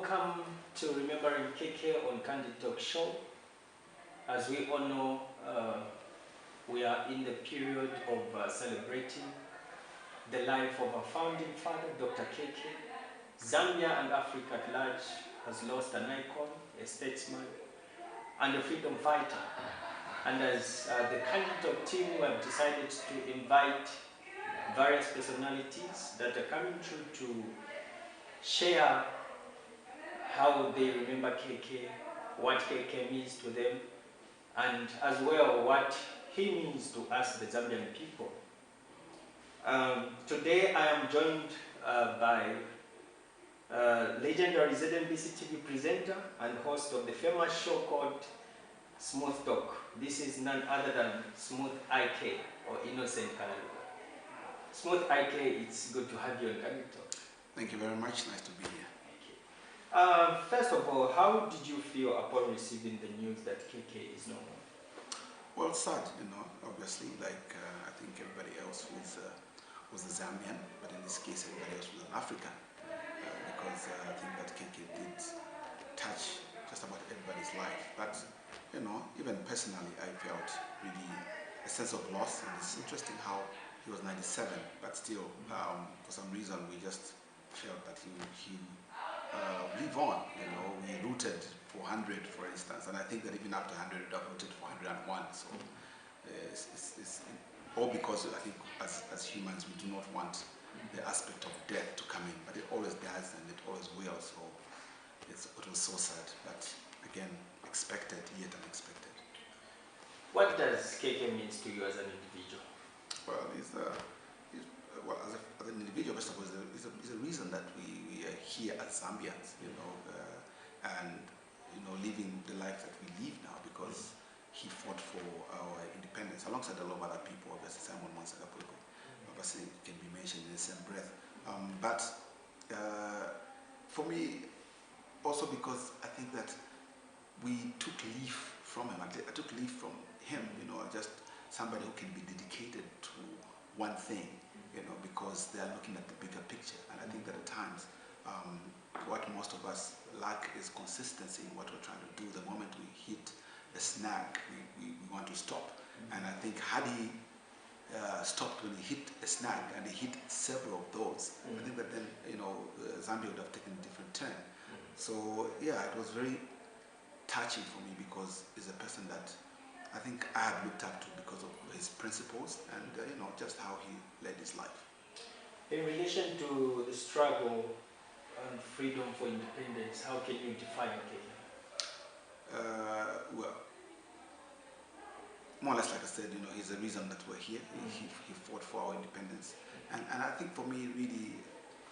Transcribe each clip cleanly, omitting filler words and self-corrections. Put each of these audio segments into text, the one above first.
Welcome to Remembering KK on Candid Talk Show. As we all know, we are in the period of celebrating the life of our founding father, Dr. KK. Zambia and Africa at large has lost an icon, a statesman, and a freedom fighter. And as the Candid Talk team, we have decided to invite various personalities that are coming through to share how they remember KK, what KK means to them, and as well what he means to us, the Zambian people. Today I am joined by legendary ZNBC TV presenter and host of the famous show called Smooth Talk. This is none other than Smooth IK, or Innocent Kalaluka. Smooth IK, it's good to have you on Candid Talk. Thank you very much. Nice to be here. First of all, how did you feel upon receiving the news that KK is no more? Well, sad, obviously, like I think everybody else was a Zambian, but in this case everybody else was an African, because I think that KK did touch just about everybody's life. But, even personally, I felt really a sense of loss, and it's interesting how he was 97, but still, for some reason, we just felt that he live on. We rooted for 100, for instance, and I think that even after 100, we have rooted for 101. So it's all because I think as humans we do not want the aspect of death to come in, but it always does, and it always will. So it was so sad, but again, expected yet unexpected. What does KK mean to you as an individual? Well, as an individual, first of all, is a reason that we are here as Zambians, and living the life that we live now, because he fought for our independence alongside a lot of other people. Obviously, Simon Monsagapugo, obviously, can be mentioned in the same breath. But for me, also because I think that we took leave from him. I took leave from him, just somebody who can be dedicated to one thing, because they are looking at the bigger picture. And I think that at times, what most of us lack is consistency in what we're trying to do. The moment we hit a snag, we want to stop. And I think had he stopped when he hit a snag, and he hit several of those, I think that then, Zambia would have taken a different turn. So yeah, it was very touching for me, because he's a person that I think I have looked up to because of his principles and just how he led his life. In relation to the struggle and freedom for independence, how can you define KK? Well, more or less, like I said, he's the reason that we're here. He fought for our independence, and I think for me, really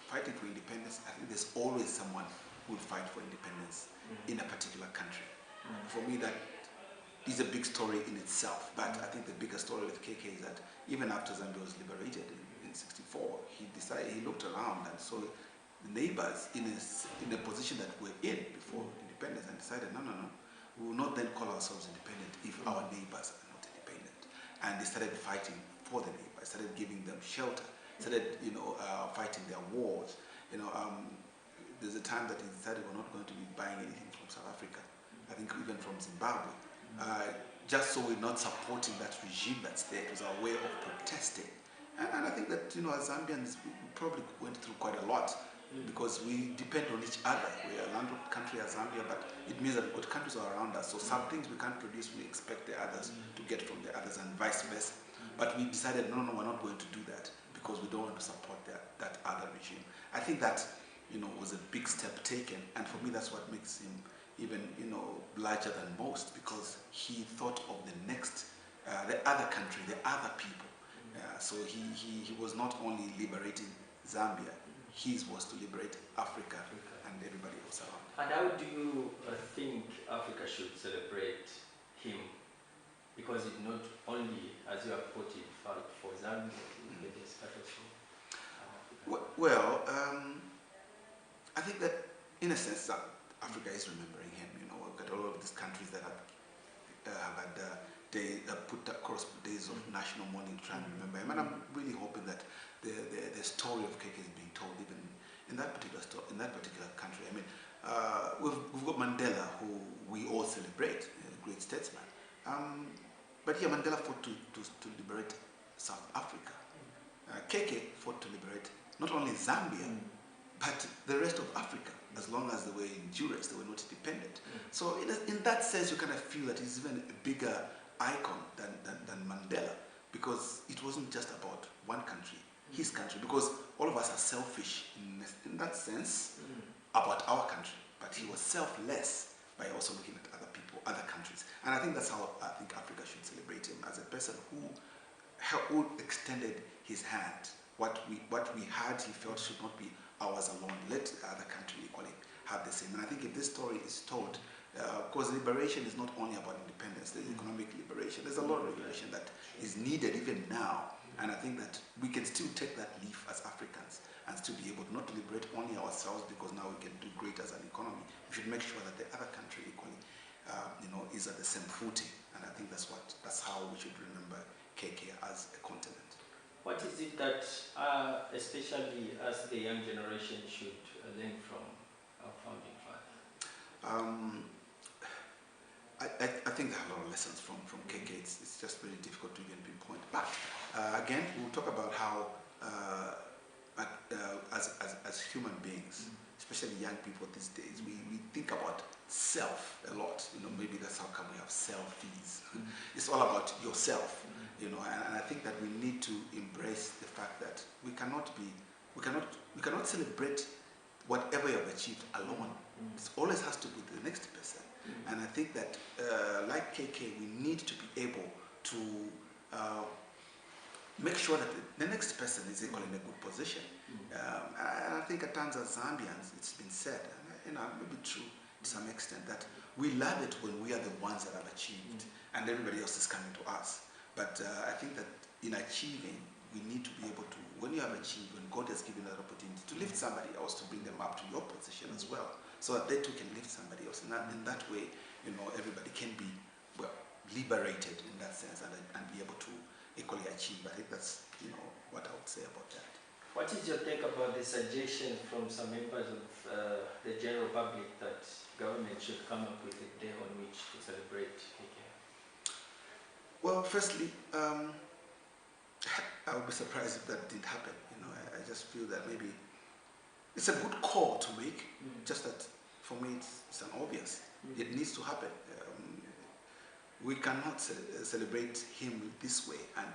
fighting for independence, I think there's always someone who will fight for independence in a particular country. For me, that is a big story in itself, but I think the bigger story with KK is that even after Zambia was liberated in '64, he looked around and saw the neighbors in a position that we're in before independence, and decided, no, we will not then call ourselves independent if our neighbors are not independent. And they started fighting for the neighbors, started giving them shelter, started fighting their wars. There's a time that he decided we're not going to be buying anything from South Africa, I think even from Zimbabwe, just so we're not supporting that regime that's there. It was our way of protesting. And I think that, as Zambians, we probably went through quite a lot, because we depend on each other. We're a landlocked country as Zambia, but it means that we've got countries all around us. So some things we can't produce, we expect the others to get from the others, and vice versa. But we decided, no, we're not going to do that, because we don't want to support that other regime. I think that, was a big step taken, and for me that's what makes him even, larger than most, because he thought of the next, the other country, the other people. So he was not only liberating Zambia, his was to liberate Africa and everybody else around. And how do you think Africa should celebrate him? Because it not only, as you have put it, fought for Zambia, but also well, I think that in a sense that Africa is remembering him. We've got all of these countries that have had put across days of national mourning trying to remember him, and I'm really hoping that the story of KK is being told even in that particular country. I mean, we've got Mandela, who we all celebrate, a great statesman. But yeah, Mandela fought to liberate South Africa. KK fought to liberate not only Zambia, but the rest of Africa, as long as they were in duress, they were not independent. So in that sense, you kind of feel that he's even a bigger icon than Mandela, because it wasn't just about one country, his country, because all of us are selfish in that sense about our country, but he was selfless by also looking at other people, other countries. And I think that's how I think Africa should celebrate him, as a person who extended his hand. What we had, he felt, should not be ours alone. Let the other country equally have the same. And I think if this story is told, because liberation is not only about independence, there's economic liberation. There's a lot of liberation that is needed even now. And I think that we can still take that leaf as Africans and still be able to not to liberate only ourselves, because now we can do great as an economy. We should make sure that the other country equally, is at the same footing. And I think that's how we should remember KK as a continent. What is it that, especially as the young generation, should learn from our founding father? I think there are a lot of lessons from KK. It's just really difficult to even pinpoint. But again, we'll talk about how, as human beings, especially young people these days, we think about self a lot. Maybe that's how come we have selfies. It's all about yourself. And I think that we need to embrace the fact that we cannot celebrate whatever you have achieved alone. It always has to be the next person. And I think that, like KK, we need to be able to make sure that the next person is equally in a good position. And I think at times as Zambians, it's been said, and it may be true to some extent, that we love it when we are the ones that have achieved and everybody else is coming to us. But I think that in achieving, we need to be able to, when you have achieved, when God has given that opportunity to lift somebody else, to bring them up to your position as well, so that they too can lift somebody else. And in that way, everybody can be, liberated in that sense and be able to equally achieve. I think that's, what I would say about that. What is your take about the suggestion from some members of the general public that government should come up with a day on which to celebrate KK? Well, firstly, I would be surprised if that didn't happen. I just feel that maybe it's a good call to make, just that for me it's an obvious. It needs to happen. We cannot celebrate him this way and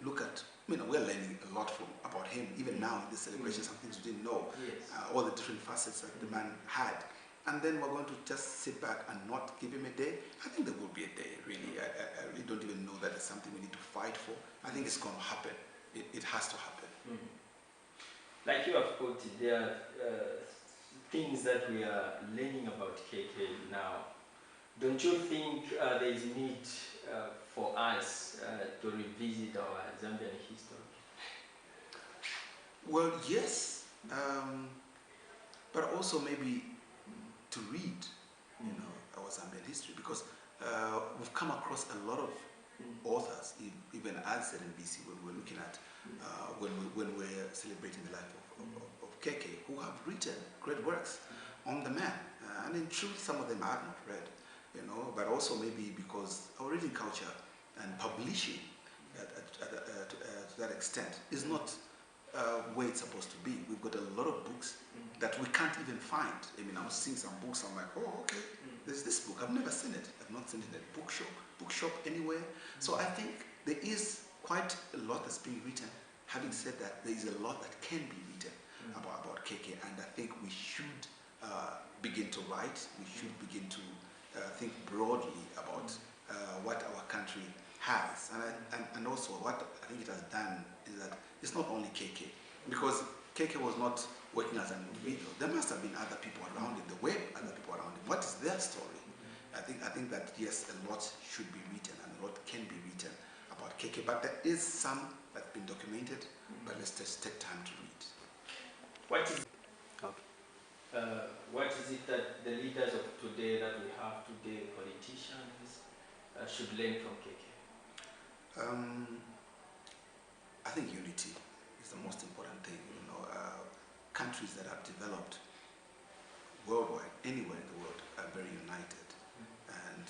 look at, we're learning a lot about him, even now in this celebration, some things we didn't know, all the different facets that the man had. And then we're going to just sit back and not give him a day. I think there will be a day, really. I really don't even know that it's something we need to fight for. I think it's going to happen. It has to happen. Like you have quoted, there are things that we are learning about KK now. Don't you think there is need for us to revisit our Zambian history? Well, yes. But also maybe to read, our Zambian history, because we've come across a lot of authors, even at ZNBC, when we're looking at, when we're celebrating the life of KK, who have written great works on the man. And in truth, some of them I have not read, but also maybe because our reading culture and publishing to that extent is not where it's supposed to be. We've got a lot of books that we can't even find. I was seeing some books, I'm like, oh, okay, there's this book, I've never seen it. I've not seen it in a bookshop anywhere. So I think there is quite a lot that's being written. Having said that, there is a lot that can be written about KK, and I think we should begin to write, we should begin to think broadly about what our country has. And also what I think it has done is that it's not only KK, because KK was not working as an individual. There must have been other people around him, the web, other people around him. What is their story? I think that yes, a lot should be written and a lot can be written about KK, but there is some that's been documented, but let's just take time to read. What is it that the leaders of today, that we have today, politicians, should learn from KK? I think unity is the most important thing. Countries that have developed worldwide, anywhere in the world, are very united. And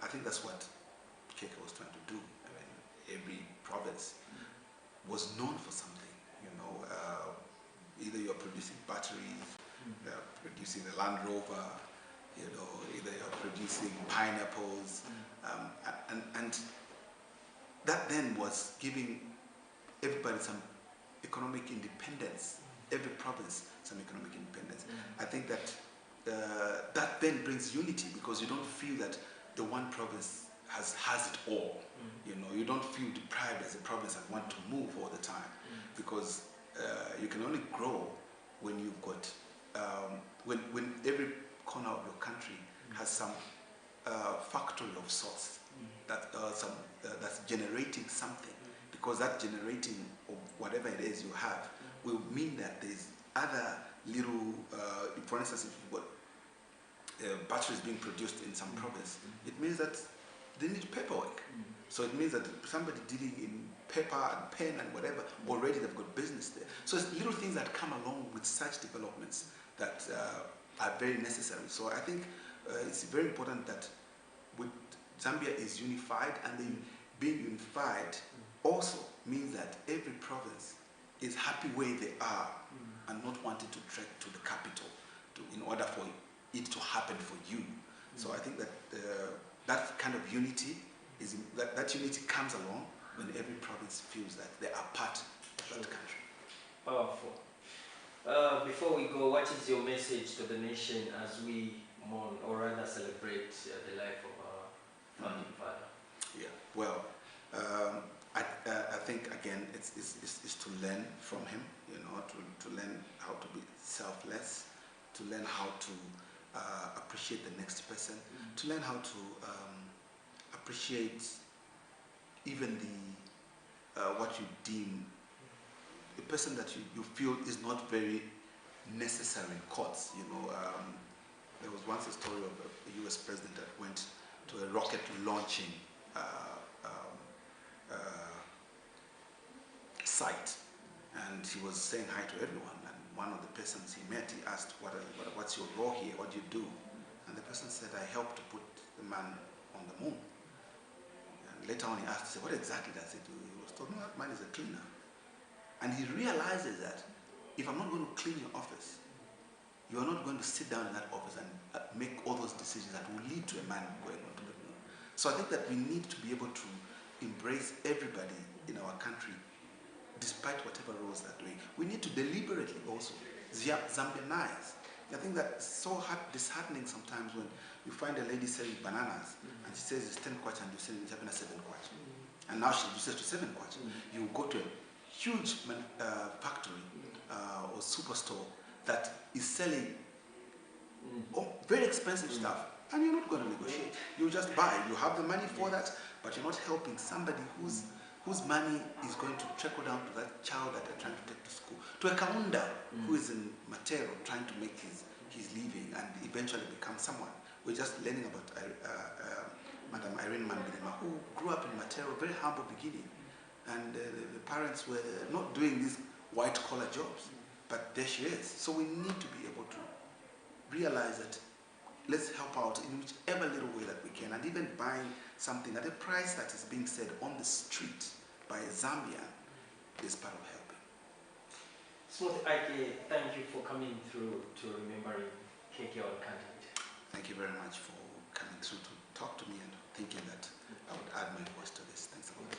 I think that's what KK was trying to do. I mean, every province was known for something, you know. Either you're producing batteries, you're producing the Land Rover, you know, either you're producing pineapples, and that then was giving everybody some economic independence, every province some economic independence. I think that that then brings unity, because you don't feel that the one province has it all. You know, you don't feel deprived as a province and want to move all the time, because you can only grow when you've got when every corner of your country has some factory of sorts that's generating something, because that generating of whatever it is you have will mean that there's other little, for instance, if you've got batteries being produced in some province, it means that they need paperwork. So it means that somebody dealing in paper and pen and whatever, already they've got business there. So it's little things that come along with such developments that are very necessary. So I think it's very important that Zambia is unified, and then being unified also means that every province is happy where they are and not wanting to trek to the capital in order for it to happen for you. So I think that that kind of unity that unity comes along when every province feels that they are part of that country. Powerful. Before we go, what is your message to the nation as we mourn, or rather celebrate the life of our founding father? Yeah, well, I think again it's to learn from him, you know, to learn how to be selfless, to learn how to appreciate the next person, to learn how to appreciate even the what you deem a person that you feel is not very necessary in courts. You know, there was once a story of a U.S. president that went to a rocket launching site, and he was saying hi to everyone. And one of the persons he met, he asked, "What's your role here? What do you do?" And the person said, "I helped to put the man on the moon." And later on, he asked, he said, "What exactly does he do?" He was told, "No, that man is a cleaner." And he realizes that if I'm not going to clean your office, you are not going to sit down in that office and make all those decisions that will lead to a man going on to the moon. So I think that we need to be able to embrace everybody in our country, despite whatever roles they're doing. We need to deliberately also Zambianize. I think that's so disheartening sometimes when you find a lady selling bananas and she says it's 10 kwacha and you say it's having a 7 kwacha. And now she reduces to 7 kwacha. You go to a huge factory or superstore that is selling very expensive stuff, and you're not going to negotiate. You just buy. You have the money for that, but you're not helping somebody whose money is going to trickle down to that child that they're trying to take to school, to a kaunda who is in Matero trying to make his living and eventually become someone. We're just learning about Madam Irene Mandilema, who grew up in Matero, very humble beginning, and the parents were not doing these white-collar jobs, but there she is. So we need to be able to realize that let's help out in whichever little way that we can, and even buying something at a price that is being said on the street by a Zambian is part of helping. Smooth Ike, thank you for coming through to Remembering KK on Candid. Thank you very much for coming through to talk to me and thinking that I would add my voice to this. Thanks a lot.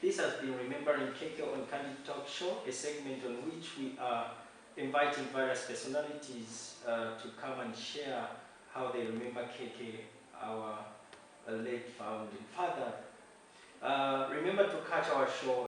This has been Remembering KK on Candid Talk Show, a segment on which we are inviting various personalities to come and share how they remember KK, our late founding father. Remember to catch our show